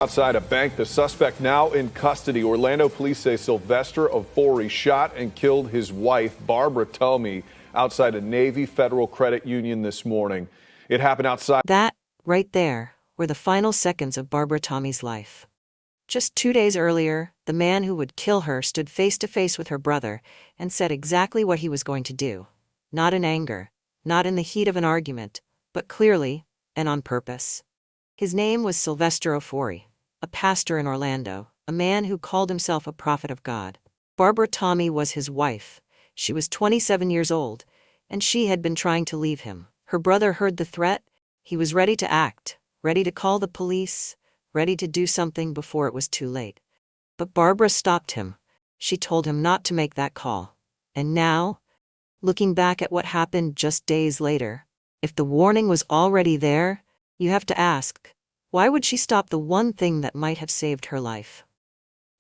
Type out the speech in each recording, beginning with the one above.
Outside a bank, the suspect now in custody. Orlando police say Sylvester Ofori shot and killed his wife, Barbara Tommey, outside a Navy Federal Credit Union this morning. It happened outside. That, right there, were the final seconds of Barbara Tommey's life. Just 2 days earlier, the man who would kill her stood face to face with her brother and said exactly what he was going to do. Not in anger, not in the heat of an argument, but clearly and on purpose. His name was Sylvester Ofori, a pastor in Orlando, a man who called himself a prophet of God. Barbara Tommey was his wife. She was 27 years old, and she had been trying to leave him. Her brother heard the threat. He was ready to act, ready to call the police, ready to do something before it was too late. But Barbara stopped him. She told him not to make that call. And now, looking back at what happened just days later, if the warning was already there, you have to ask, why would she stop the one thing that might have saved her life?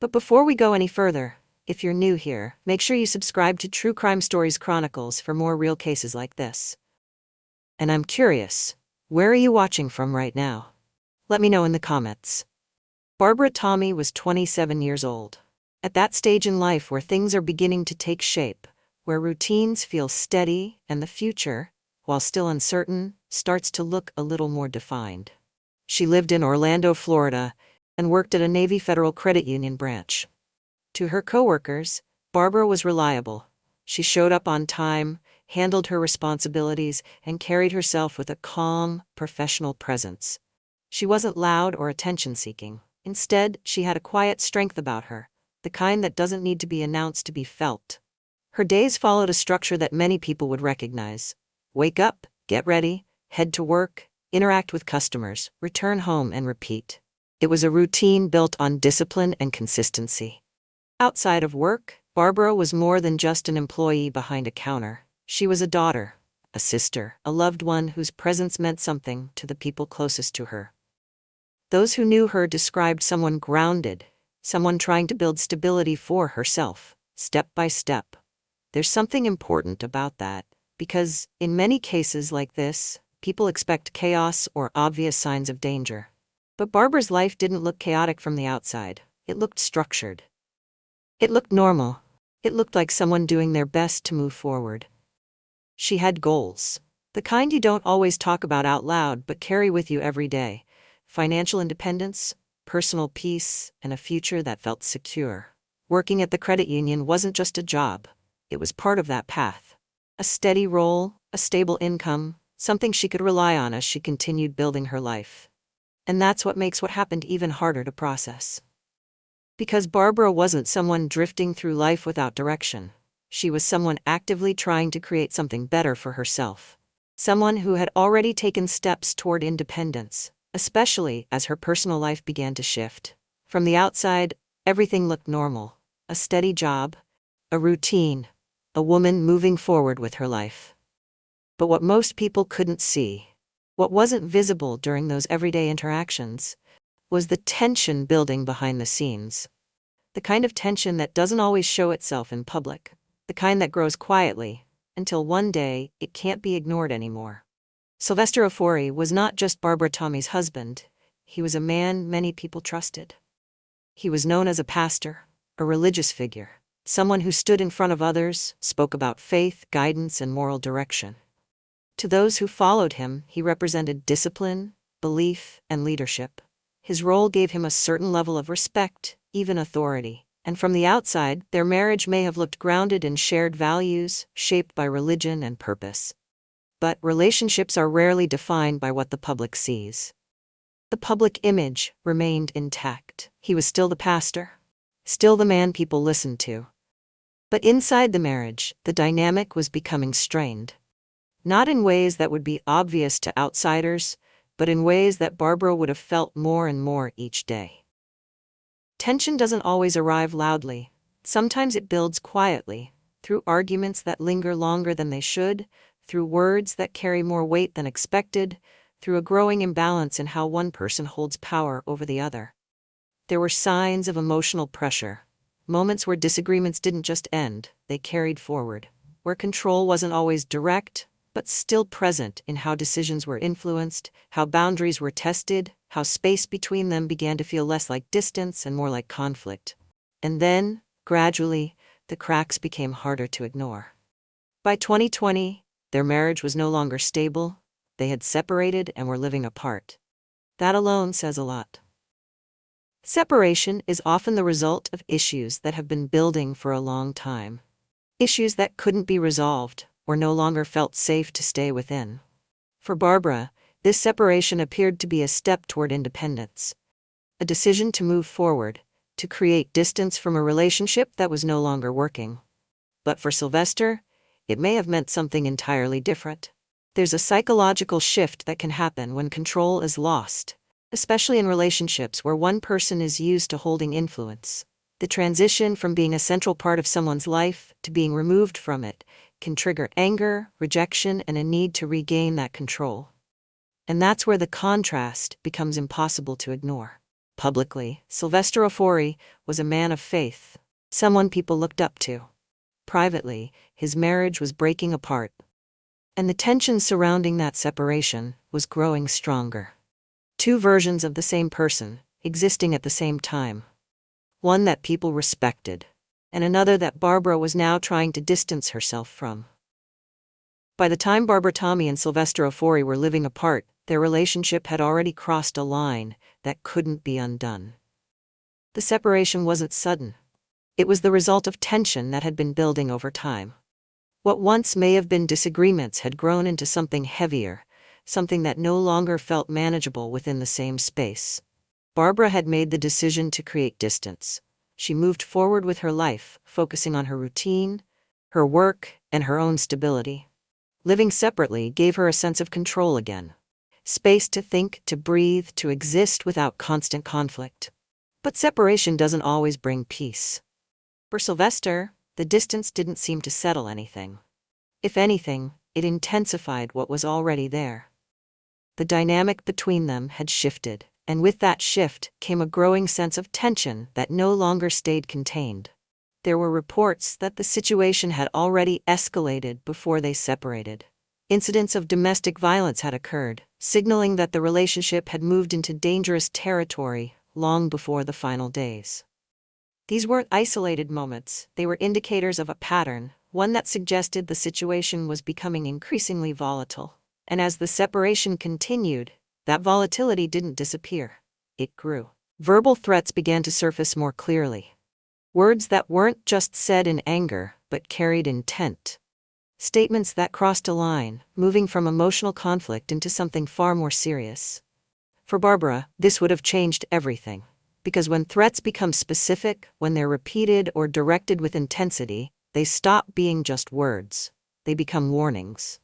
But before we go any further, if you're new here, make sure you subscribe to True Crime Stories Chronicles for more real cases like this. And I'm curious, where are you watching from right now? Let me know in the comments. Barbara Tommey was 27 years old. At that stage in life where things are beginning to take shape, where routines feel steady and the future, while still uncertain, starts to look a little more defined. She lived in Orlando, Florida, and worked at a Navy Federal Credit Union branch. To her coworkers, Barbara was reliable. She showed up on time, handled her responsibilities, and carried herself with a calm, professional presence. She wasn't loud or attention-seeking. Instead, she had a quiet strength about her, the kind that doesn't need to be announced to be felt. Her days followed a structure that many people would recognize. Wake up, get ready, head to work, interact with customers, return home, and repeat. It was a routine built on discipline and consistency. Outside of work, Barbara was more than just an employee behind a counter. She was a daughter, a sister, a loved one whose presence meant something to the people closest to her. Those who knew her described someone grounded, someone trying to build stability for herself, step by step. There's something important about that, because, in many cases like this, people expect chaos or obvious signs of danger. But Barbara's life didn't look chaotic from the outside. It looked structured. It looked normal. It looked like someone doing their best to move forward. She had goals. The kind you don't always talk about out loud but carry with you every day. Financial independence, personal peace, and a future that felt secure. Working at the credit union wasn't just a job. It was part of that path. A steady role, a stable income, something she could rely on as she continued building her life. And that's what makes what happened even harder to process. Because Barbara wasn't someone drifting through life without direction. She was someone actively trying to create something better for herself. Someone who had already taken steps toward independence, especially as her personal life began to shift. From the outside, everything looked normal. A steady job, a routine, a woman moving forward with her life. But what most people couldn't see, what wasn't visible during those everyday interactions, was the tension building behind the scenes. The kind of tension that doesn't always show itself in public, the kind that grows quietly, until one day it can't be ignored anymore. Sylvester Ofori was not just Barbara Tommey's husband, he was a man many people trusted. He was known as a pastor, a religious figure, someone who stood in front of others, spoke about faith, guidance, and moral direction. To those who followed him, he represented discipline, belief, and leadership. His role gave him a certain level of respect, even authority. And from the outside, their marriage may have looked grounded in shared values, shaped by religion and purpose. But relationships are rarely defined by what the public sees. The public image remained intact. He was still the pastor, still the man people listened to. But inside the marriage, the dynamic was becoming strained. Not in ways that would be obvious to outsiders, but in ways that Barbara would have felt more and more each day. Tension doesn't always arrive loudly. Sometimes it builds quietly, through arguments that linger longer than they should, through words that carry more weight than expected, through a growing imbalance in how one person holds power over the other. There were signs of emotional pressure, moments where disagreements didn't just end, they carried forward, where control wasn't always direct, but still present in how decisions were influenced, how boundaries were tested, how space between them began to feel less like distance and more like conflict. And then, gradually, the cracks became harder to ignore. By 2020, their marriage was no longer stable. They had separated and were living apart. That alone says a lot. Separation is often the result of issues that have been building for a long time. Issues that couldn't be resolved or no longer felt safe to stay within. For Barbara, this separation appeared to be a step toward independence. A decision to move forward, to create distance from a relationship that was no longer working. But for Sylvester, it may have meant something entirely different. There's a psychological shift that can happen when control is lost, especially in relationships where one person is used to holding influence. The transition from being a central part of someone's life to being removed from it can trigger anger, rejection, and a need to regain that control. And that's where the contrast becomes impossible to ignore. Publicly, Sylvester Ofori was a man of faith, someone people looked up to. Privately, his marriage was breaking apart, and the tension surrounding that separation was growing stronger. Two versions of the same person, existing at the same time. One that people respected, and another that Barbara was now trying to distance herself from. By the time Barbara Tommey and Sylvester Ofori were living apart, their relationship had already crossed a line that couldn't be undone. The separation wasn't sudden. It was the result of tension that had been building over time. What once may have been disagreements had grown into something heavier, something that no longer felt manageable within the same space. Barbara had made the decision to create distance. She moved forward with her life, focusing on her routine, her work, and her own stability. Living separately gave her a sense of control again. Space to think, to breathe, to exist without constant conflict. But separation doesn't always bring peace. For Sylvester, the distance didn't seem to settle anything. If anything, it intensified what was already there. The dynamic between them had shifted, and with that shift came a growing sense of tension that no longer stayed contained. There were reports that the situation had already escalated before they separated. Incidents of domestic violence had occurred, signaling that the relationship had moved into dangerous territory long before the final days. These weren't isolated moments, they were indicators of a pattern, one that suggested the situation was becoming increasingly volatile. And as the separation continued, that volatility didn't disappear. It grew. Verbal threats began to surface more clearly. Words that weren't just said in anger, but carried intent. Statements that crossed a line, moving from emotional conflict into something far more serious. For Barbara, this would have changed everything. Because when threats become specific, when they're repeated or directed with intensity, they stop being just words. They become warnings.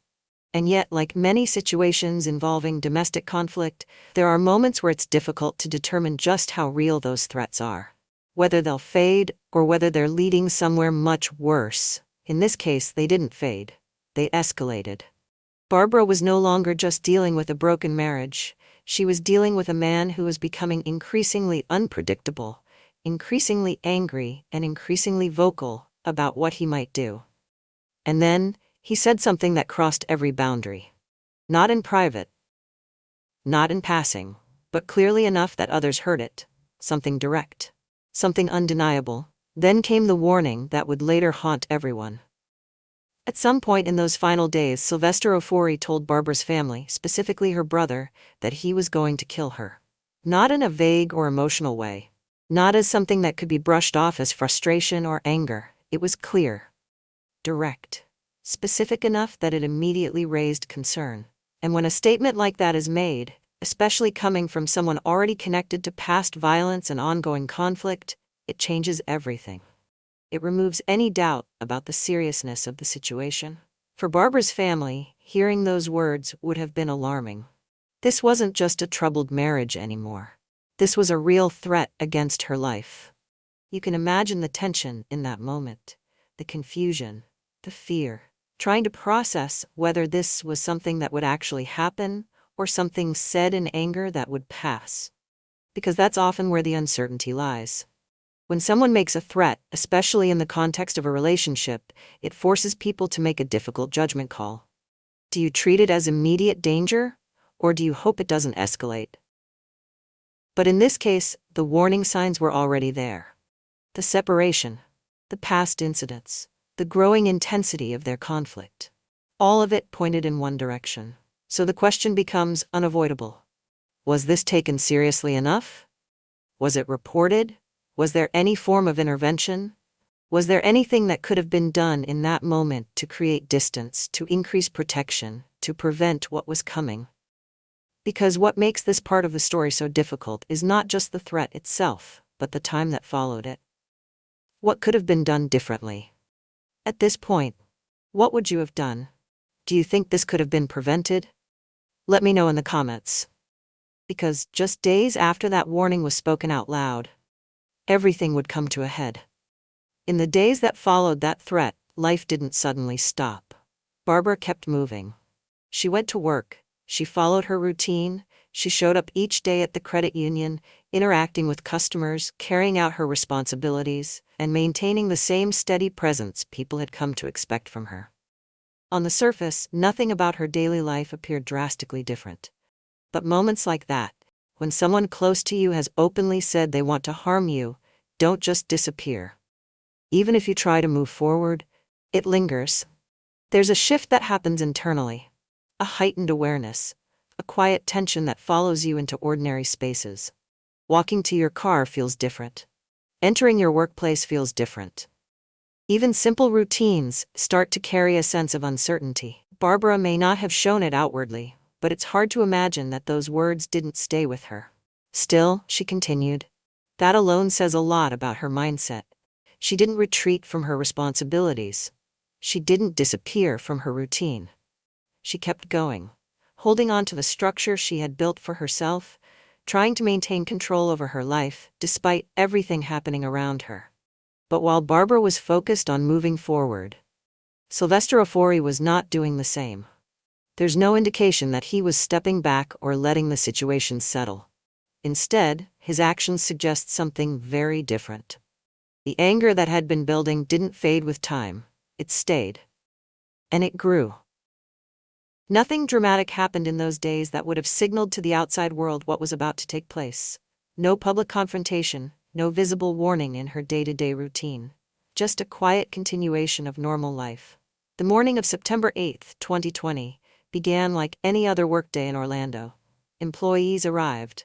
And yet, like many situations involving domestic conflict, there are moments where it's difficult to determine just how real those threats are. Whether they'll fade, or whether they're leading somewhere much worse. In this case, they didn't fade. They escalated. Barbara was no longer just dealing with a broken marriage. She was dealing with a man who was becoming increasingly unpredictable, increasingly angry, and increasingly vocal about what he might do. And then, he said something that crossed every boundary. Not in private, not in passing, but clearly enough that others heard it. Something direct, something undeniable. Then came the warning that would later haunt everyone. At some point in those final days, Sylvester Ofori told Barbara's family, specifically her brother, that he was going to kill her. Not in a vague or emotional way. Not as something that could be brushed off as frustration or anger. It was clear. Direct. Specific enough that it immediately raised concern. And when a statement like that is made, especially coming from someone already connected to past violence and ongoing conflict, it changes everything. It removes any doubt about the seriousness of the situation. For Barbara's family, hearing those words would have been alarming. This wasn't just a troubled marriage anymore. This was a real threat against her life. You can imagine the tension in that moment, the confusion, the fear, trying to process whether this was something that would actually happen or something said in anger that would pass. Because that's often where the uncertainty lies. When someone makes a threat, especially in the context of a relationship, it forces people to make a difficult judgment call. Do you treat it as immediate danger, or do you hope it doesn't escalate? But in this case, the warning signs were already there. The separation, the past incidents, the growing intensity of their conflict. All of it pointed in one direction. So the question becomes unavoidable. Was this taken seriously enough? Was it reported? Was there any form of intervention? Was there anything that could have been done in that moment to create distance, to increase protection, to prevent what was coming? Because what makes this part of the story so difficult is not just the threat itself, but the time that followed it. What could have been done differently? At this point, what would you have done? Do you think this could have been prevented? Let me know in the comments. Because just days after that warning was spoken out loud, everything would come to a head. In the days that followed that threat, life didn't suddenly stop. Barbara kept moving. She went to work. She followed her routine. She showed up each day at the credit union, interacting with customers, carrying out her responsibilities, and maintaining the same steady presence people had come to expect from her. On the surface, nothing about her daily life appeared drastically different. But moments like that, when someone close to you has openly said they want to harm you, don't just disappear. Even if you try to move forward, it lingers. There's a shift that happens internally, a heightened awareness, a quiet tension that follows you into ordinary spaces. Walking to your car feels different. Entering your workplace feels different. Even simple routines start to carry a sense of uncertainty. Barbara may not have shown it outwardly, but it's hard to imagine that those words didn't stay with her. Still, she continued. That alone says a lot about her mindset. She didn't retreat from her responsibilities. She didn't disappear from her routine. She kept going, holding on to the structure she had built for herself, trying to maintain control over her life despite everything happening around her. But while Barbara was focused on moving forward, Sylvester Ofori was not doing the same. There's no indication that he was stepping back or letting the situation settle. Instead, his actions suggest something very different. The anger that had been building didn't fade with time, it stayed. And it grew. Nothing dramatic happened in those days that would have signaled to the outside world what was about to take place. No public confrontation, no visible warning in her day-to-day routine. Just a quiet continuation of normal life. The morning of September 8, 2020, began like any other workday in Orlando. Employees arrived.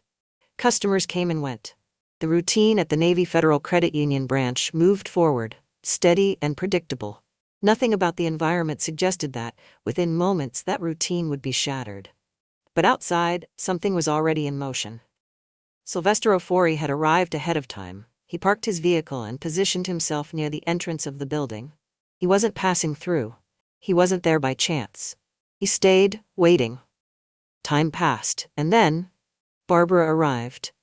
Customers came and went. The routine at the Navy Federal Credit Union branch moved forward, steady and predictable. Nothing about the environment suggested that, within moments, that routine would be shattered. But outside, something was already in motion. Sylvester Ofori had arrived ahead of time. He parked his vehicle and positioned himself near the entrance of the building. He wasn't passing through. He wasn't there by chance. He stayed, waiting. Time passed, and then Barbara arrived.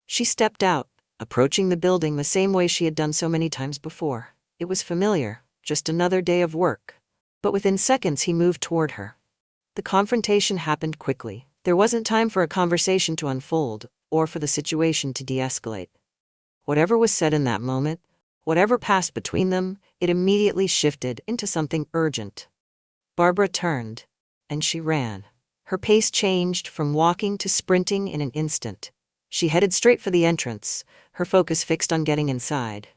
She stepped out, approaching the building the same way she had done so many times before. It was familiar, just another day of work. But within seconds he moved toward her. The confrontation happened quickly. There wasn't time for a conversation to unfold, or for the situation to de-escalate. Whatever was said in that moment, whatever passed between them, it immediately shifted into something urgent. Barbara turned, and she ran. Her pace changed from walking to sprinting in an instant. She headed straight for the entrance, her focus fixed on getting inside.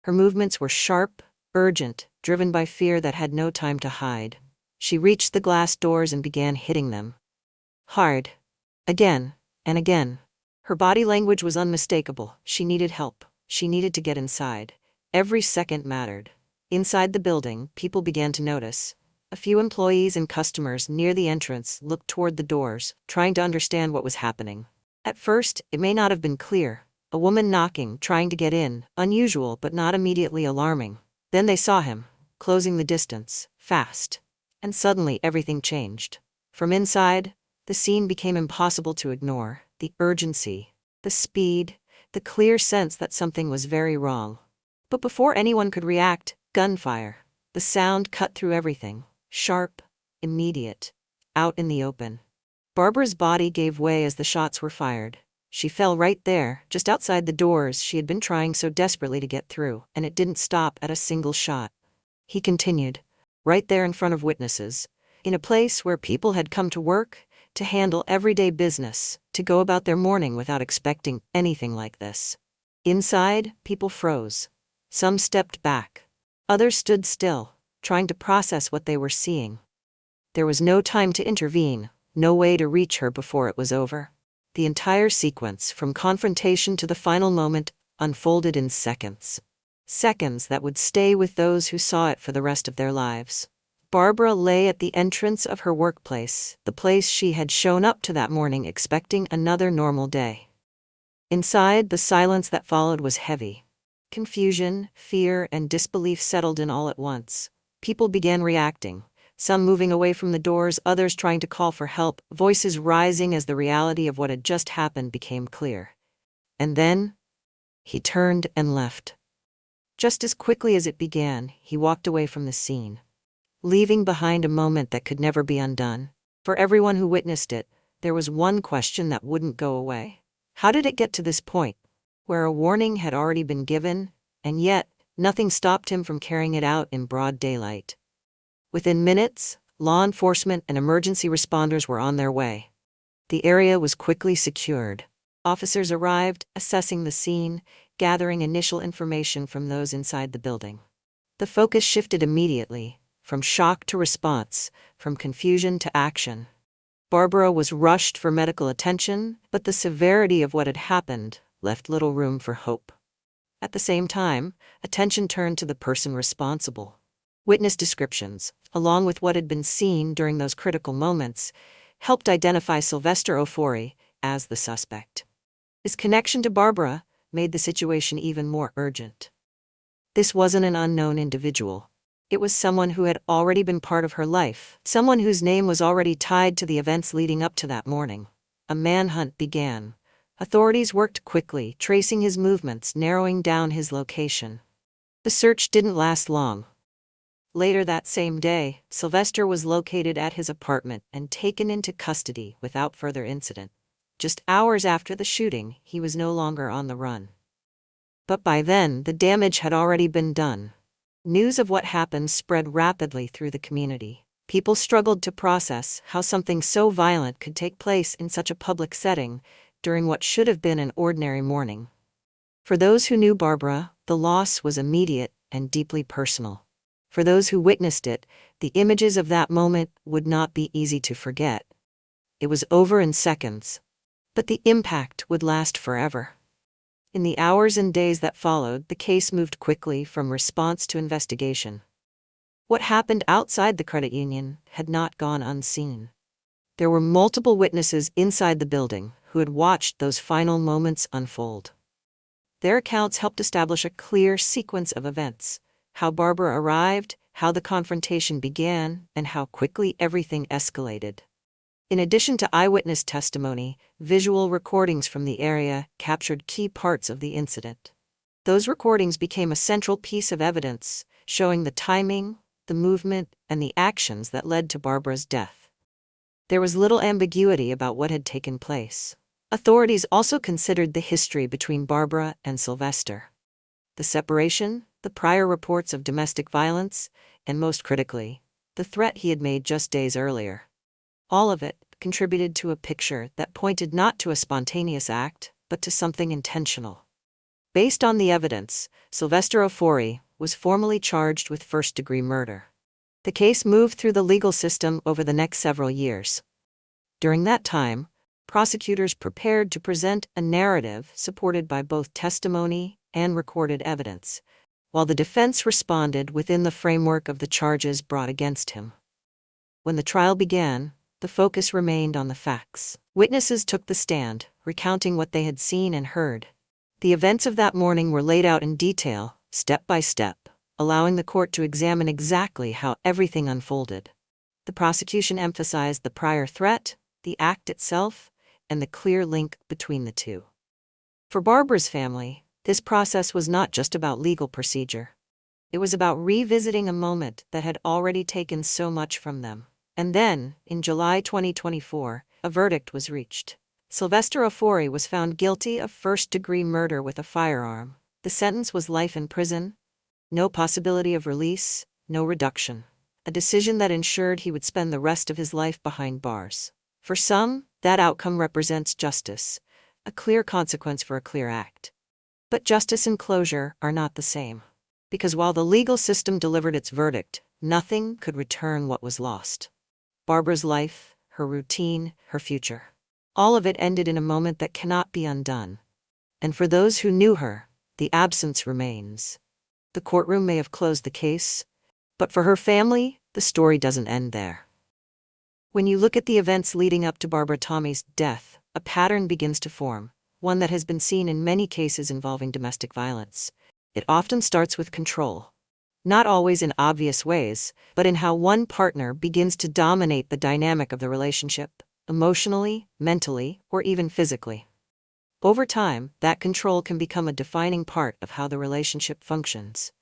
Her movements were sharp, urgent, driven by fear that had no time to hide. She reached the glass doors and began hitting them. Hard. Again, and again. Her body language was unmistakable. She needed help. She needed to get inside. Every second mattered. Inside the building, people began to notice. A few employees and customers near the entrance looked toward the doors, trying to understand what was happening. At first, it may not have been clear. A woman knocking, trying to get in, unusual but not immediately alarming. Then they saw him, closing the distance, fast. And suddenly everything changed. From inside, the scene became impossible to ignore. The urgency, the speed, the clear sense that something was very wrong. But before anyone could react, gunfire. The sound cut through everything. Sharp, immediate, out in the open. Barbara's body gave way as the shots were fired. She fell right there, just outside the doors she had been trying so desperately to get through, and it didn't stop at a single shot. He continued, right there in front of witnesses, in a place where people had come to work, to handle everyday business, to go about their morning without expecting anything like this. Inside, people froze. Some stepped back. Others stood still, trying to process what they were seeing. There was no time to intervene, no way to reach her before it was over. The entire sequence, from confrontation to the final moment, unfolded in seconds. Seconds that would stay with those who saw it for the rest of their lives. Barbara lay at the entrance of her workplace, the place she had shown up to that morning expecting another normal day. Inside, the silence that followed was heavy. Confusion, fear, and disbelief settled in all at once. People began reacting, some moving away from the doors, others trying to call for help, voices rising as the reality of what had just happened became clear. And then, he turned and left. Just as quickly as it began, he walked away from the scene, leaving behind a moment that could never be undone. For everyone who witnessed it, there was one question that wouldn't go away. How did it get to this point, where a warning had already been given, and yet nothing stopped him from carrying it out in broad daylight? Within minutes, law enforcement and emergency responders were on their way. The area was quickly secured. Officers arrived, assessing the scene, gathering initial information from those inside the building. The focus shifted immediately, from shock to response, from confusion to action. Barbara was rushed for medical attention, but the severity of what had happened left little room for hope. At the same time, attention turned to the person responsible. Witness descriptions, along with what had been seen during those critical moments, helped identify Sylvester Ofori as the suspect. His connection to Barbara made the situation even more urgent. This wasn't an unknown individual. It was someone who had already been part of her life, someone whose name was already tied to the events leading up to that morning. A manhunt began. Authorities worked quickly, tracing his movements, narrowing down his location. The search didn't last long. Later that same day, Sylvester was located at his apartment and taken into custody without further incident. Just hours after the shooting, he was no longer on the run. But by then, the damage had already been done. News of what happened spread rapidly through the community. People struggled to process how something so violent could take place in such a public setting during what should have been an ordinary morning. For those who knew Barbara, the loss was immediate and deeply personal. For those who witnessed it, the images of that moment would not be easy to forget. It was over in seconds, but the impact would last forever. In the hours and days that followed, the case moved quickly from response to investigation. What happened outside the credit union had not gone unseen. There were multiple witnesses inside the building who had watched those final moments unfold. Their accounts helped establish a clear sequence of events: how Barbara arrived, how the confrontation began, and how quickly everything escalated. In addition to eyewitness testimony, visual recordings from the area captured key parts of the incident. Those recordings became a central piece of evidence, showing the timing, the movement, and the actions that led to Barbara's death. There was little ambiguity about what had taken place. Authorities also considered the history between Barbara and Sylvester. The separation, the prior reports of domestic violence, and most critically, the threat he had made just days earlier. All of it contributed to a picture that pointed not to a spontaneous act, but to something intentional. Based on the evidence, Sylvester Ofori was formally charged with first-degree murder. The case moved through the legal system over the next several years. During that time, prosecutors prepared to present a narrative supported by both testimony and recorded evidence, while the defense responded within the framework of the charges brought against him. When the trial began, the focus remained on the facts. Witnesses took the stand, recounting what they had seen and heard. The events of that morning were laid out in detail, step by step, allowing the court to examine exactly how everything unfolded. The prosecution emphasized the prior threat, the act itself, and the clear link between the two. For Barbara's family, this process was not just about legal procedure. It was about revisiting a moment that had already taken so much from them. And then, in July 2024, a verdict was reached. Sylvester Ofori was found guilty of first-degree murder with a firearm. The sentence was life in prison, no possibility of release, no reduction. A decision that ensured he would spend the rest of his life behind bars. For some, That outcome represents justice, a clear consequence for a clear act. But justice and closure are not the same. Because while the legal system delivered its verdict, nothing could return what was lost. Barbara's life, her routine, her future. All of it ended in a moment that cannot be undone. And for those who knew her, the absence remains. The courtroom may have closed the case, but for her family, the story doesn't end there. When you look at the events leading up to Barbara Tommey's death, a pattern begins to form, one that has been seen in many cases involving domestic violence. It often starts with control. Not always in obvious ways, but in how one partner begins to dominate the dynamic of the relationship, emotionally, mentally, or even physically. Over time, that control can become a defining part of how the relationship functions.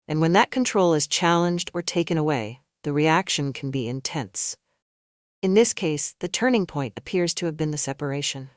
And when that control is challenged or taken away, the reaction can be intense. In this case, the turning point appears to have been the separation.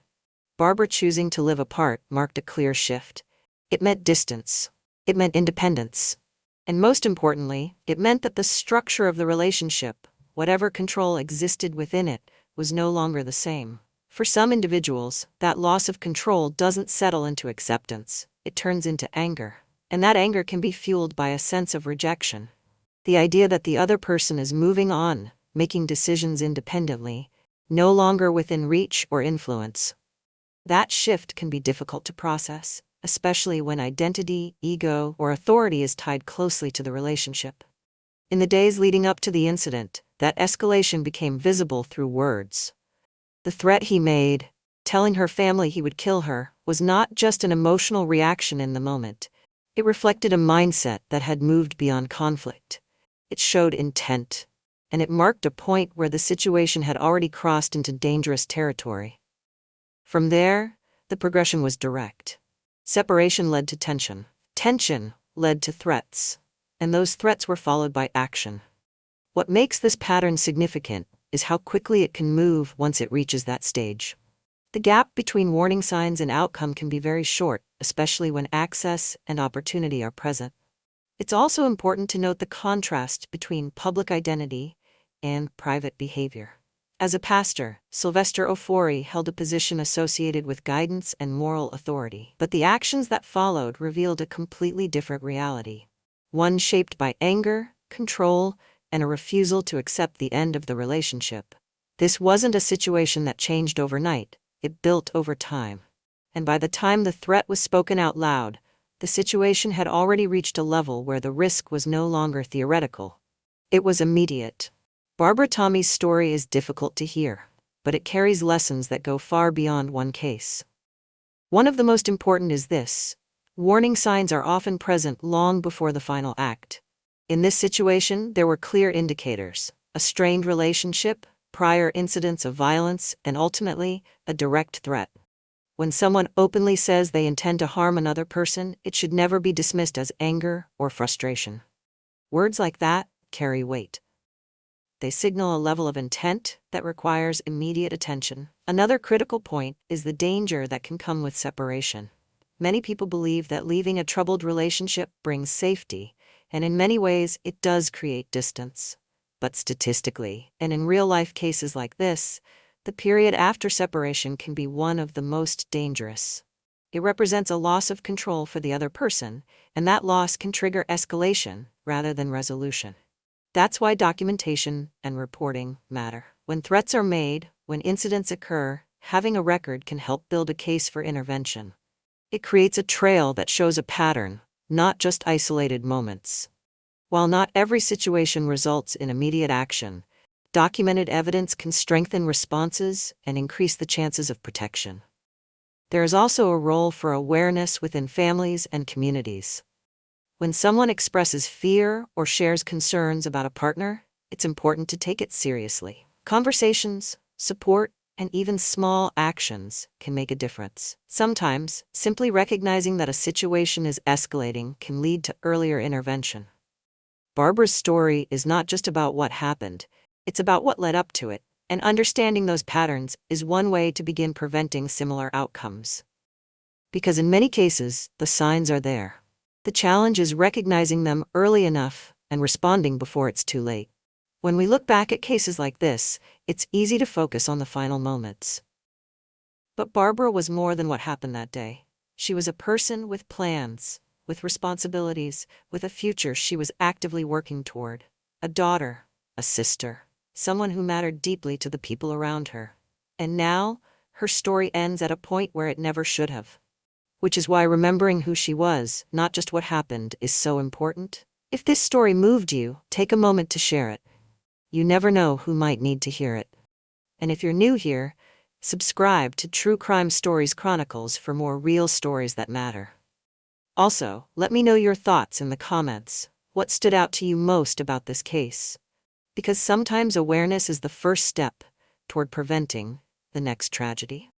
Barbara choosing to live apart marked a clear shift. It meant distance. It meant independence. And most importantly, it meant that the structure of the relationship, whatever control existed within it, was no longer the same. For some individuals, that loss of control doesn't settle into acceptance. It turns into anger. And that anger can be fueled by a sense of rejection. The idea that the other person is moving on, making decisions independently, no longer within reach or influence. That shift can be difficult to process, especially when identity, ego, or authority is tied closely to the relationship. In the days leading up to the incident, that escalation became visible through words. The threat he made, telling her family he would kill her, was not just an emotional reaction in the moment. It reflected a mindset that had moved beyond conflict. It showed intent, and it marked a point where the situation had already crossed into dangerous territory. From there, the progression was direct. Separation led to tension. Tension led to threats. And those threats were followed by action. What makes this pattern significant is how quickly it can move once it reaches that stage. The gap between warning signs and outcome can be very short, especially when access and opportunity are present. It's also important to note the contrast between public identity and private behavior. As a pastor, Sylvester Ofori held a position associated with guidance and moral authority, but the actions that followed revealed a completely different reality. One shaped by anger, control, and a refusal to accept the end of the relationship. This wasn't a situation that changed overnight, it built over time. And by the time the threat was spoken out loud, the situation had already reached a level where the risk was no longer theoretical. It was immediate. Barbara Tommey's story is difficult to hear, but it carries lessons that go far beyond one case. One of the most important is this: warning signs are often present long before the final act. In this situation, there were clear indicators: a strained relationship, prior incidents of violence, and ultimately, a direct threat. When someone openly says they intend to harm another person, it should never be dismissed as anger or frustration. Words like that carry weight. They signal a level of intent that requires immediate attention. Another critical point is the danger that can come with separation. Many people believe that leaving a troubled relationship brings safety, and in many ways it does create distance. But statistically, and in real-life cases like this, the period after separation can be one of the most dangerous. It represents a loss of control for the other person, and that loss can trigger escalation rather than resolution. That's why documentation and reporting matter. When threats are made, when incidents occur, having a record can help build a case for intervention. It creates a trail that shows a pattern, not just isolated moments. While not every situation results in immediate action, documented evidence can strengthen responses and increase the chances of protection. There is also a role for awareness within families and communities. When someone expresses fear or shares concerns about a partner, it's important to take it seriously. Conversations, support, and even small actions can make a difference. Sometimes, simply recognizing that a situation is escalating can lead to earlier intervention. Barbara's story is not just about what happened, it's about what led up to it, and understanding those patterns is one way to begin preventing similar outcomes. Because in many cases, the signs are there. The challenge is recognizing them early enough and responding before it's too late. When we look back at cases like this, it's easy to focus on the final moments. But Barbara was more than what happened that day. She was a person with plans, with responsibilities, with a future she was actively working toward. A daughter, a sister, someone who mattered deeply to the people around her. And now, her story ends at a point where it never should have. Which is why remembering who she was, not just what happened, is so important. If this story moved you, take a moment to share it. You never know who might need to hear it. And if you're new here, subscribe to True Crime Stories Chronicles for more real stories that matter. Also, let me know your thoughts in the comments. What stood out to you most about this case? Because sometimes awareness is the first step toward preventing the next tragedy.